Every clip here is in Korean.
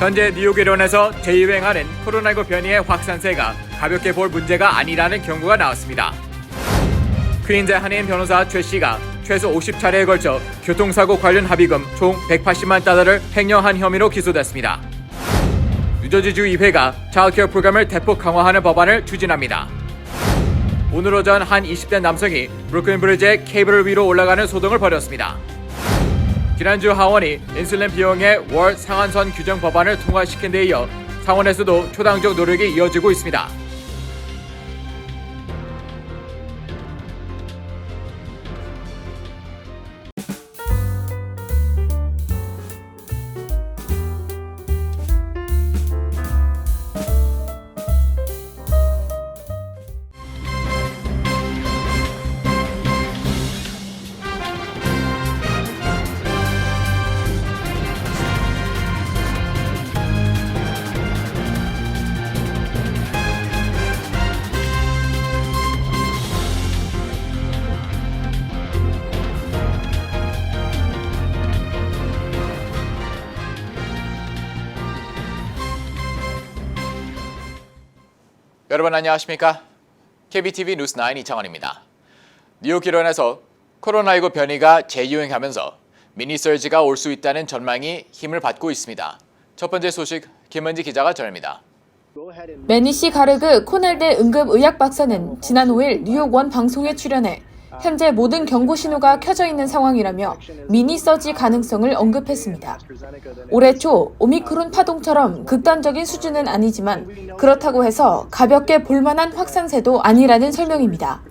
현재 뉴욕 일원에서 재유행하는 코로나19 변이의 확산세가 가볍게 볼 문제가 아니라는 경고가 나왔습니다. 퀸즈 한인 변호사 최 씨가 최소 50차례에 걸쳐 교통사고 관련 합의금 총 180만 달러를 횡령한 혐의로 기소됐습니다. 뉴저지주 의회가 차일드케어 프로그램을 대폭 강화하는 법안을 추진합니다. 오늘 오전 한 20대 남성이 브루클린 브리지의 케이블 위로 올라가는 소동을 벌였습니다. 지난주 하원이 인슐린 비용의 월 상한선 규정 법안을 통과시킨 데 이어 상원에서도 초당적 노력이 이어지고 있습니다. 여러분 안녕하십니까? KBTV 뉴스9 이창원입니다. 뉴욕 일원에서 코로나19 변이가 재유행하면서 미니서지가 올 수 있다는 전망이 힘을 받고 있습니다. 첫 번째 소식 김은지 기자가 전합니다. 매니시 가르그 코넬대 응급의학 박사는 지난 5일 뉴욕 원 방송에 출연해 현재 모든 경고 신호가 켜져 있는 상황이라며 미니서지 가능성을 언급했습니다. 올해 초 오미크론 파동처럼 극단적인 수준은 아니지만 그렇다고 해서 가볍게 볼만한 확산세도 아니라는 설명입니다.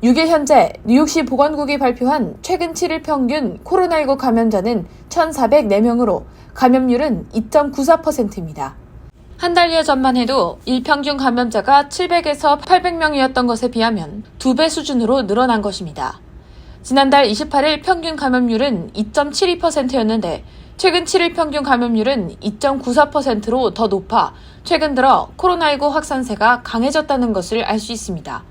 6일 현재 뉴욕시 보건국이 발표한 최근 7일 평균 코로나19 감염자는 1,404명으로 감염률은 2.94%입니다. 한 달여 전만 해도 일평균 감염자가 700에서 800명이었던 것에 비하면 2배 수준으로 늘어난 것입니다. 지난달 28일 평균 감염률은 2.72%였는데 최근 7일 평균 감염률은 2.94%로 더 높아 최근 들어 코로나19 확산세가 강해졌다는 것을 알 수 있습니다.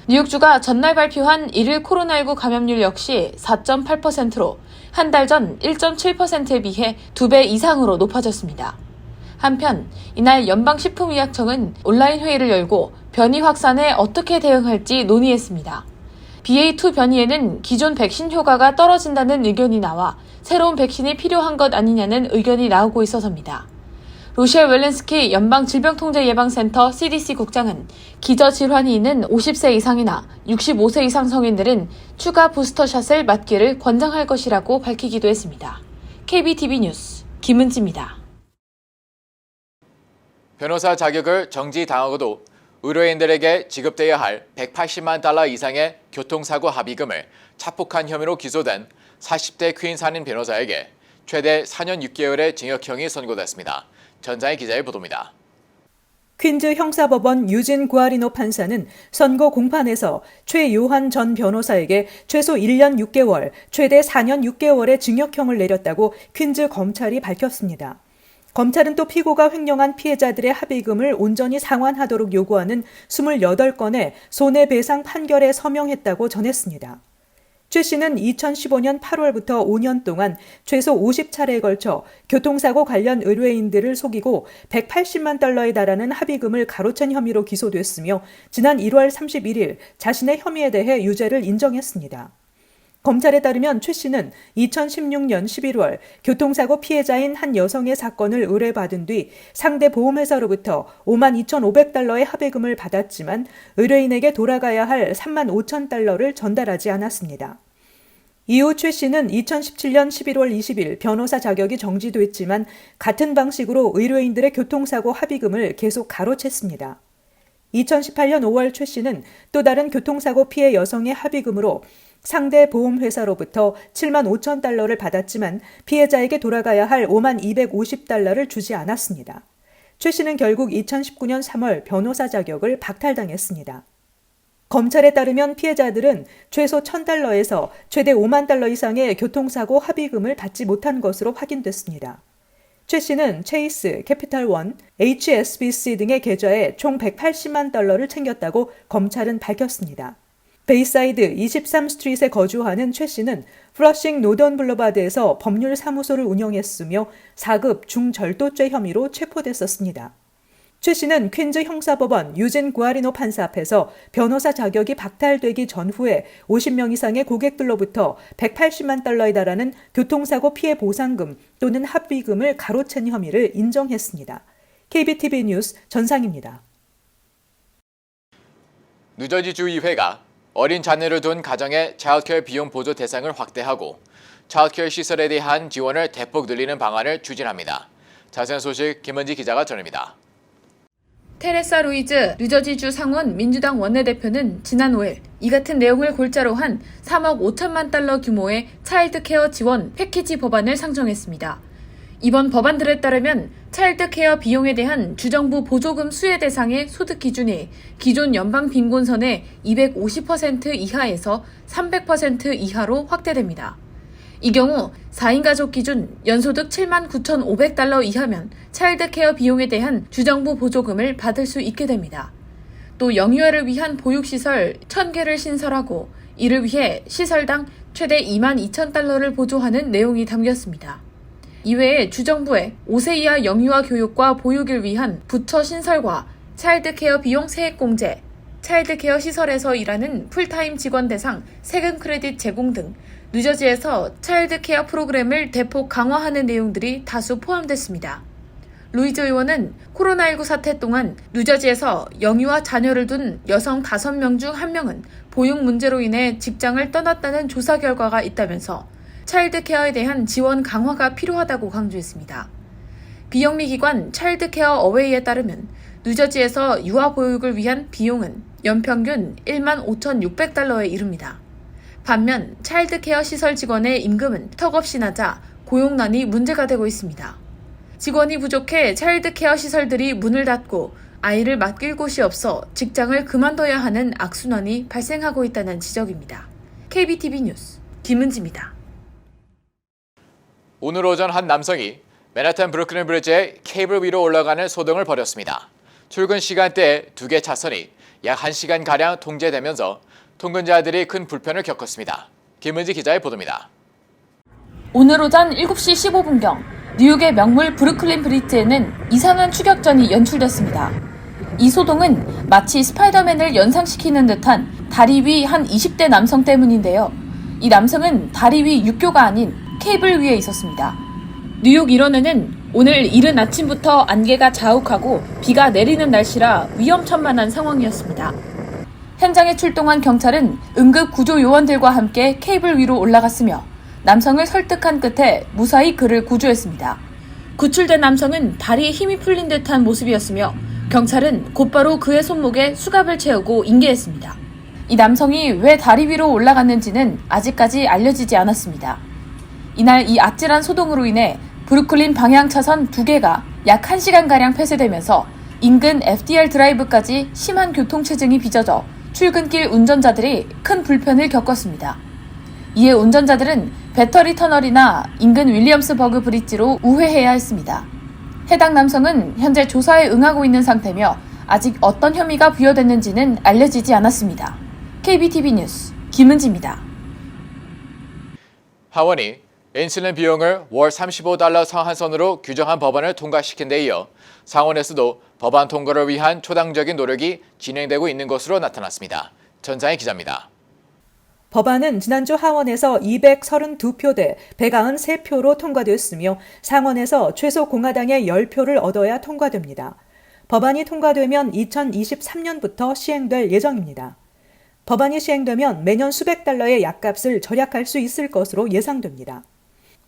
뉴욕주가 전날 발표한 1일 코로나19 감염률 역시 4.8%로 한 달 전 1.7%에 비해 2배 이상으로 높아졌습니다. 한편 이날 연방식품의약청은 온라인 회의를 열고 변이 확산에 어떻게 대응할지 논의했습니다. BA2 변이에는 기존 백신 효과가 떨어진다는 의견이 나와 새로운 백신이 필요한 것 아니냐는 의견이 나오고 있어서입니다. 로셸 웰렌스키 연방질병통제예방센터 CDC 국장은 기저질환이 있는 50세 이상이나 65세 이상 성인들은 추가 부스터샷을 맞기를 권장할 것이라고 밝히기도 했습니다. KBTV 뉴스 김은지입니다. 변호사 자격을 정지당하고도 의료인들에게 지급돼야 할 180만 달러 이상의 교통사고 합의금을 착복한 혐의로 기소된 40대 퀸 한인 변호사에게 최대 4년 6개월의 징역형이 선고됐습니다. 전장의 기자의 보도입니다. 퀸즈 형사법원 유진 구아리노 판사는 선고 공판에서 최요한 전 변호사에게 최소 1년 6개월, 최대 4년 6개월의 징역형을 내렸다고 퀸즈 검찰이 밝혔습니다. 검찰은 또 피고가 횡령한 피해자들의 합의금을 온전히 상환하도록 요구하는 28건의 손해배상 판결에 서명했다고 전했습니다. 최 씨는 2015년 8월부터 5년 동안 최소 50차례에 걸쳐 교통사고 관련 의뢰인들을 속이고 180만 달러에 달하는 합의금을 가로챈 혐의로 기소됐으며 지난 1월 31일 자신의 혐의에 대해 유죄를 인정했습니다. 검찰에 따르면 최 씨는 2016년 11월 교통사고 피해자인 한 여성의 사건을 의뢰받은 뒤 상대 보험회사로부터 52,500달러의 합의금을 받았지만 의뢰인에게 돌아가야 할 35,000달러를 전달하지 않았습니다. 이후 최 씨는 2017년 11월 20일 변호사 자격이 정지됐지만 같은 방식으로 의뢰인들의 교통사고 합의금을 계속 가로챘습니다. 2018년 5월 최 씨는 또 다른 교통사고 피해 여성의 합의금으로 상대 보험회사로부터 7만 5천 달러를 받았지만 피해자에게 돌아가야 할 5만 250달러를 주지 않았습니다. 최 씨는 결국 2019년 3월 변호사 자격을 박탈당했습니다. 검찰에 따르면 피해자들은 최소 1,000달러에서 최대 5만 달러 이상의 교통사고 합의금을 받지 못한 것으로 확인됐습니다. 최 씨는 체이스, 캐피탈원, HSBC 등의 계좌에 총 180만 달러를 챙겼다고 검찰은 밝혔습니다. 베이사이드 23스트릿에 거주하는 최 씨는 플러싱 노던 블러바드에서 법률 사무소를 운영했으며 4급 중절도죄 혐의로 체포됐었습니다. 최 씨는 퀸즈 형사법원 유진 구아리노 판사 앞에서 변호사 자격이 박탈되기 전후에 50명 이상의 고객들로부터 180만 달러에 달하는 교통사고 피해 보상금 또는 합의금을 가로챈 혐의를 인정했습니다. KBTV 뉴스 전상입니다. 뉴저지 주의회가 어린 자녀를 둔 가정의 차일드케어 비용 보조 대상을 확대하고 차일드케어 시설에 대한 지원을 대폭 늘리는 방안을 추진합니다. 자세한 소식 김은지 기자가 전합니다. 테레사 루이즈 뉴저지주 상원 민주당 원내대표는 지난 5일 이 같은 내용을 골자로 한 3억 5천만 달러 규모의 차일드케어 지원 패키지 법안을 상정했습니다. 이번 법안들에 따르면 차일드케어 비용에 대한 주정부 보조금 수혜 대상의 소득 기준이 기존 연방 빈곤선의 250% 이하에서 300% 이하로 확대됩니다. 이 경우 4인 가족 기준 연소득 7만 9,500달러 이하면 차일드케어 비용에 대한 주정부 보조금을 받을 수 있게 됩니다. 또 영유아를 위한 보육시설 1,000개를 신설하고 이를 위해 시설당 최대 2만 2천 달러를 보조하는 내용이 담겼습니다. 이외에 주정부의 5세 이하 영유아 교육과 보육을 위한 부처 신설과 차일드케어 비용 세액공제, 차일드케어 시설에서 일하는 풀타임 직원 대상 세금 크레딧 제공 등 뉴저지에서 차일드케어 프로그램을 대폭 강화하는 내용들이 다수 포함됐습니다. 루이즈 의원은 코로나19 사태 동안 뉴저지에서 영유아 자녀를 둔 여성 5명 중 1명은 보육 문제로 인해 직장을 떠났다는 조사 결과가 있다면서 차일드케어에 대한 지원 강화가 필요하다고 강조했습니다. 비영리 기관 차일드케어 어웨이에 따르면 뉴저지에서 유아 보육을 위한 비용은 연평균 1만 5,600달러에 이릅니다. 반면 차일드케어 시설 직원의 임금은 턱없이 낮아 고용난이 문제가 되고 있습니다. 직원이 부족해 차일드케어 시설들이 문을 닫고 아이를 맡길 곳이 없어 직장을 그만둬야 하는 악순환이 발생하고 있다는 지적입니다. KBTV 뉴스 김은지입니다. 오늘 오전 한 남성이 맨하탄 브루클린 브리지의 케이블 위로 올라가는 소동을 벌였습니다. 출근 시간대에 2개 차선이 약 1시간가량 통제되면서 통근자들이 큰 불편을 겪었습니다. 김은지 기자의 보도입니다. 오늘 오전 7시 15분경 뉴욕의 명물 브루클린 브리지에는 이상한 추격전이 연출됐습니다. 이 소동은 마치 스파이더맨을 연상시키는 듯한 다리 위 한 20대 남성 때문인데요. 이 남성은 다리 위 육교가 아닌 케이블 위에 있었습니다. 뉴욕 일원에는 오늘 이른 아침부터 안개가 자욱하고 비가 내리는 날씨라 위험천만한 상황이었습니다. 현장에 출동한 경찰은 응급 구조 요원들과 함께 케이블 위로 올라갔으며 남성을 설득한 끝에 무사히 그를 구조했습니다. 구출된 남성은 다리에 힘이 풀린 듯한 모습이었으며 경찰은 곧바로 그의 손목에 수갑을 채우고 인계했습니다. 이 남성이 왜 다리 위로 올라갔는지는 아직까지 알려지지 않았습니다. 이날 이 아찔한 소동으로 인해 브루클린 방향 차선 2개가 약 1시간가량 폐쇄되면서 인근 FDR 드라이브까지 심한 교통체증이 빚어져 출근길 운전자들이 큰 불편을 겪었습니다. 이에 운전자들은 배터리 터널이나 인근 윌리엄스버그 브릿지로 우회해야 했습니다. 해당 남성은 현재 조사에 응하고 있는 상태며 아직 어떤 혐의가 부여됐는지는 알려지지 않았습니다. KBTV 뉴스 김은지입니다. 하원이 인슐린 비용을 월 35달러 상한선으로 규정한 법안을 통과시킨 데 이어 상원에서도 법안 통과를 위한 초당적인 노력이 진행되고 있는 것으로 나타났습니다. 전상희 기자입니다. 법안은 지난주 하원에서 232표 대 193표로 통과되었으며 상원에서 최소 공화당의 10표를 얻어야 통과됩니다. 법안이 통과되면 2023년부터 시행될 예정입니다. 법안이 시행되면 매년 수백 달러의 약값을 절약할 수 있을 것으로 예상됩니다.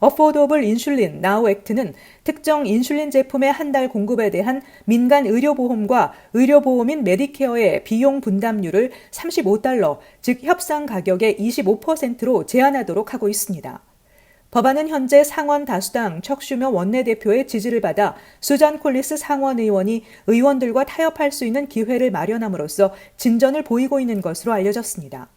어포더블 인슐린 나우 액트는 특정 인슐린 제품의 한 달 공급에 대한 민간 의료보험과 의료보험인 메디케어의 비용 분담률을 35달러, 즉 협상 가격의 25%로 제한하도록 하고 있습니다. 법안은 현재 상원 다수당 척 슈머 원내대표의 지지를 받아 수잔 콜리스 상원 의원이 의원들과 타협할 수 있는 기회를 마련함으로써 진전을 보이고 있는 것으로 알려졌습니다.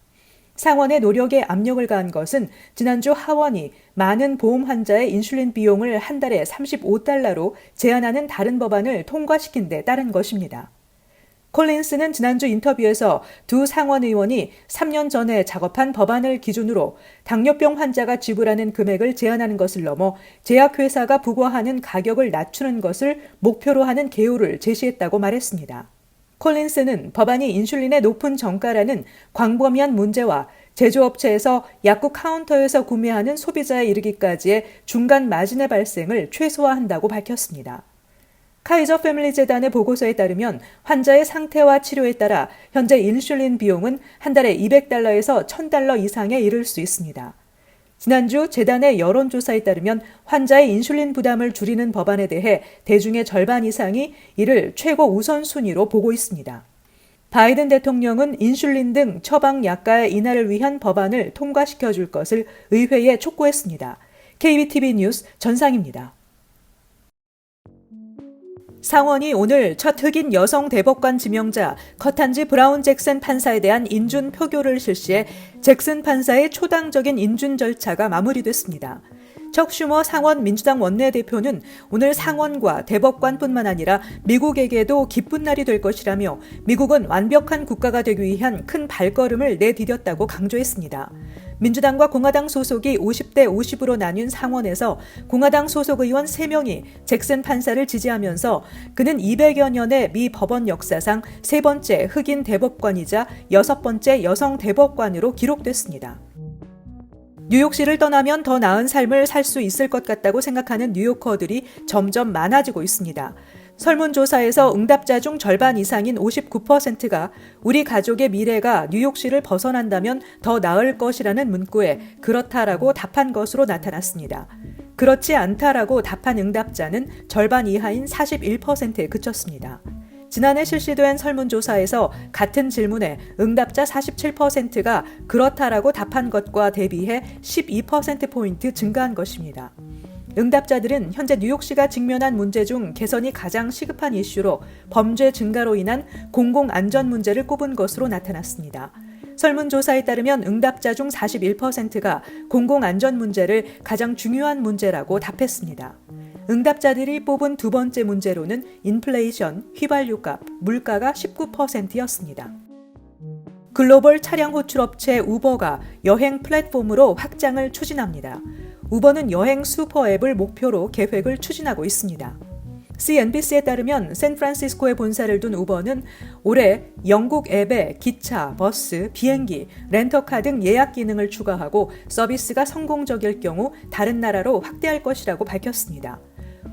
상원의 노력에 압력을 가한 것은 지난주 하원이 많은 보험 환자의 인슐린 비용을 한 달에 35달러로 제한하는 다른 법안을 통과시킨 데 따른 것입니다. 콜린스는 지난주 인터뷰에서 두 상원 의원이 3년 전에 작업한 법안을 기준으로 당뇨병 환자가 지불하는 금액을 제한하는 것을 넘어 제약회사가 부과하는 가격을 낮추는 것을 목표로 하는 개요를 제시했다고 말했습니다. 콜린스는 법안이 인슐린의 높은 정가라는 광범위한 문제와 제조업체에서 약국 카운터에서 구매하는 소비자에 이르기까지의 중간 마진의 발생을 최소화한다고 밝혔습니다. 카이저 패밀리 재단의 보고서에 따르면 환자의 상태와 치료에 따라 현재 인슐린 비용은 한 달에 $200에서 $1,000 이상에 이를 수 있습니다. 지난주 재단의 여론조사에 따르면 환자의 인슐린 부담을 줄이는 법안에 대해 대중의 절반 이상이 이를 최고 우선순위로 보고 있습니다. 바이든 대통령은 인슐린 등 처방 약가의 인하를 위한 법안을 통과시켜 줄 것을 의회에 촉구했습니다. KBTV 뉴스 전상입니다. 상원이 오늘 첫 흑인 여성 대법관 지명자 커탄지 브라운 잭슨 판사에 대한 인준 표결을 실시해 잭슨 판사의 초당적인 인준 절차가 마무리됐습니다. 척 슈머 상원 민주당 원내대표는 오늘 상원과 대법관뿐만 아니라 미국에게도 기쁜 날이 될 것이라며 미국은 완벽한 국가가 되기 위한 큰 발걸음을 내디뎠다고 강조했습니다. 민주당과 공화당 소속이 50대 50으로 나뉜 상원에서 공화당 소속 의원 3명이 잭슨 판사를 지지하면서 그는 200여 년의 미 법원 역사상 3번째 흑인 대법관이자 6번째 여성 대법관으로 기록됐습니다. 뉴욕시를 떠나면 더 나은 삶을 살 수 있을 것 같다고 생각하는 뉴요커들이 점점 많아지고 있습니다. 설문조사에서 응답자 중 절반 이상인 59%가 우리 가족의 미래가 뉴욕시를 벗어난다면 더 나을 것이라는 문구에 그렇다라고 답한 것으로 나타났습니다. 그렇지 않다라고 답한 응답자는 절반 이하인 41%에 그쳤습니다. 지난해 실시된 설문조사에서 같은 질문에 응답자 47%가 그렇다라고 답한 것과 대비해 12%포인트 증가한 것입니다. 응답자들은 현재 뉴욕시가 직면한 문제 중 개선이 가장 시급한 이슈로 범죄 증가로 인한 공공안전 문제를 꼽은 것으로 나타났습니다. 설문조사에 따르면 응답자 중 41%가 공공안전 문제를 가장 중요한 문제라고 답했습니다. 응답자들이 뽑은 두 번째 문제로는 인플레이션, 휘발유값, 물가가 19%였습니다. 글로벌 차량 호출업체 우버가 여행 플랫폼으로 확장을 추진합니다. 우버는 여행 슈퍼앱을 목표로 계획을 추진하고 있습니다. CNBC에 따르면 샌프란시스코에 본사를 둔 우버는 올해 영국 앱에 기차, 버스, 비행기, 렌터카 등 예약 기능을 추가하고 서비스가 성공적일 경우 다른 나라로 확대할 것이라고 밝혔습니다.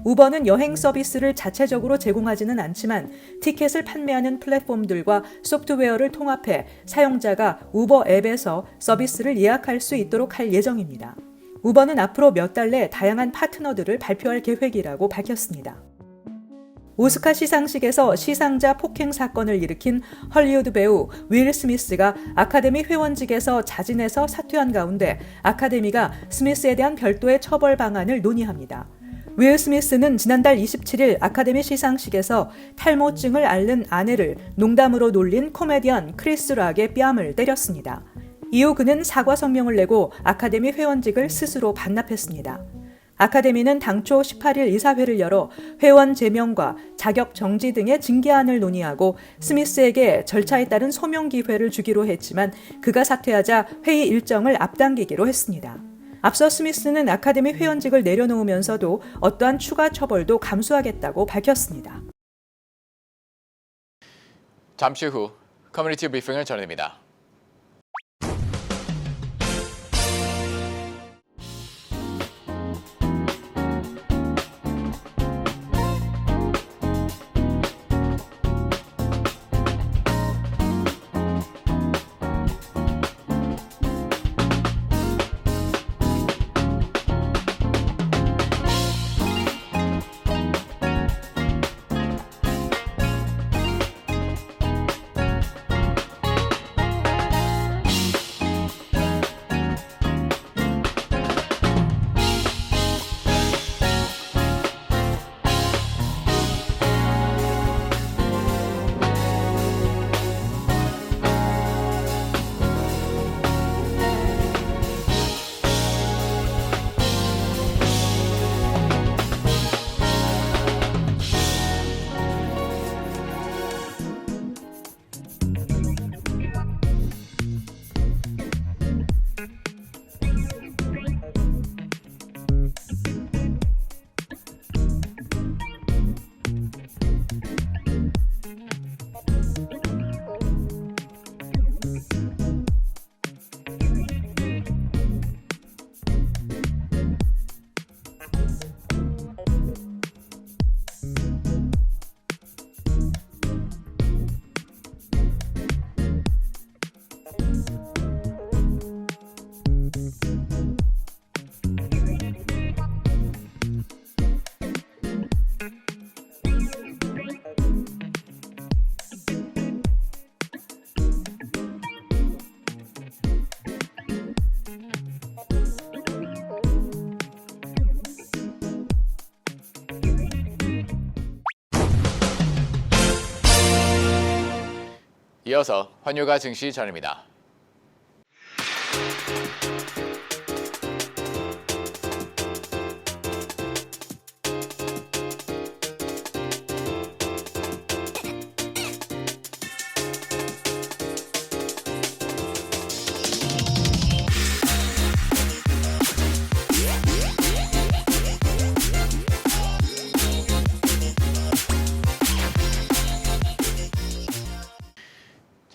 우버는 여행 서비스를 자체적으로 제공하지는 않지만 티켓을 판매하는 플랫폼들과 소프트웨어를 통합해 사용자가 우버 앱에서 서비스를 예약할 수 있도록 할 예정입니다. 우버는 앞으로 몇 달 내 다양한 파트너들을 발표할 계획이라고 밝혔습니다. 오스카 시상식에서 시상자 폭행 사건을 일으킨 헐리우드 배우 윌 스미스가 아카데미 회원직에서 자진해서 사퇴한 가운데 아카데미가 스미스에 대한 별도의 처벌 방안을 논의합니다. 윌 스미스는 지난달 27일 아카데미 시상식에서 탈모증을 앓는 아내를 농담으로 놀린 코미디언 크리스 락의 뺨을 때렸습니다. 이후 그는 사과 성명을 내고 아카데미 회원직을 스스로 반납했습니다. 아카데미는 당초 18일 이사회를 열어 회원 제명과 자격 정지 등의 징계안을 논의하고 스미스에게 절차에 따른 소명 기회를 주기로 했지만 그가 사퇴하자 회의 일정을 앞당기기로 했습니다. 앞서 스미스는 아카데미 회원직을 내려놓으면서도 어떠한 추가 처벌도 감수하겠다고 밝혔습니다. 잠시 후 커뮤니티 브리핑을 전해드립니다. 이어서 환율과 증시 전입니다.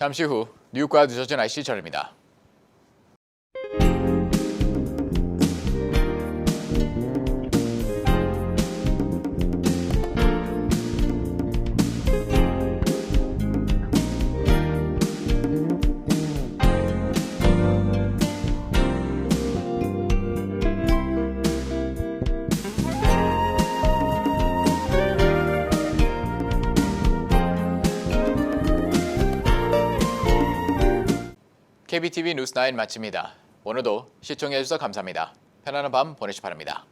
잠시 후 뉴욕과 늦어진 날씨 전입니다. KBTV 뉴스9 마칩니다. 오늘도 시청해주셔서 감사합니다. 편안한 밤 보내시기 바랍니다.